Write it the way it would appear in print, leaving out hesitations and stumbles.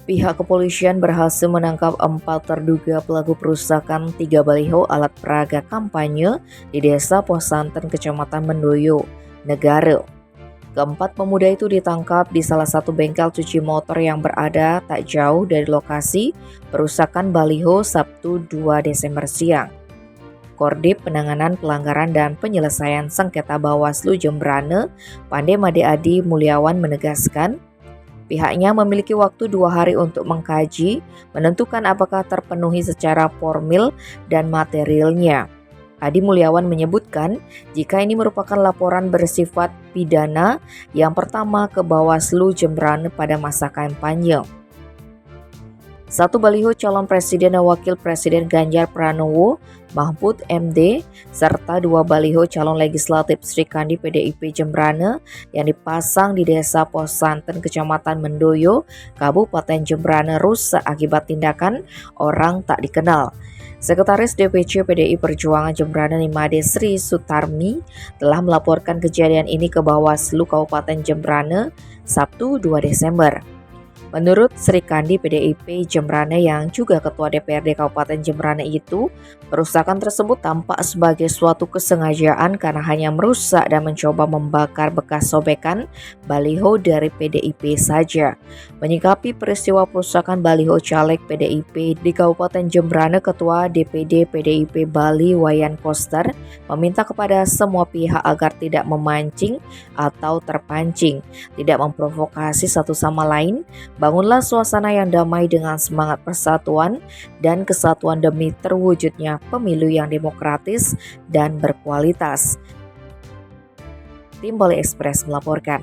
Pihak kepolisian berhasil menangkap 4 terduga pelaku perusakan 3 baliho alat peraga kampanye di Desa Posanten, Kecamatan Mendoyo, Negara. Keempat pemuda itu ditangkap di salah satu bengkel cuci motor yang berada tak jauh dari lokasi perusakan baliho Sabtu 2 Desember siang. Kordip Penanganan Pelanggaran dan Penyelesaian Sengketa Bawaslu Jembrane, Pande Made Adi Mulyawan menegaskan, pihaknya memiliki waktu 2 hari untuk mengkaji, menentukan apakah terpenuhi secara formil dan materialnya. Adi Mulyawan menyebutkan, jika ini merupakan laporan bersifat pidana yang pertama ke Bawaslu Jembrane pada masa kampanye. 1 baliho calon presiden dan wakil presiden Ganjar Pranowo, Mahfud MD, serta 2 baliho calon legislatif Sri Kandi PDIP Jembrane yang dipasang di Desa Posanten, Kecamatan Mendoyo, Kabupaten Jembrane rusak akibat tindakan orang tak dikenal. Sekretaris DPC PDI Perjuangan Jembrane 5D Sri Sutarmi telah melaporkan kejadian ini ke Bawaslu Kabupaten Jembrane Sabtu 2 Desember. Menurut Sri Kandi PDIP Jembrane yang juga Ketua DPRD Kabupaten Jembrane itu, perusakan tersebut tampak sebagai suatu kesengajaan karena hanya merusak dan mencoba membakar bekas sobekan baliho dari PDIP saja. Menyikapi peristiwa perusakan baliho caleg PDIP di Kabupaten Jembrane, Ketua DPD PDIP Bali Wayan Koster meminta kepada semua pihak agar tidak memancing atau terpancing, tidak memprovokasi satu sama lain. Bangunlah suasana yang damai dengan semangat persatuan dan kesatuan demi terwujudnya pemilu yang demokratis dan berkualitas. Tim Bali Express melaporkan.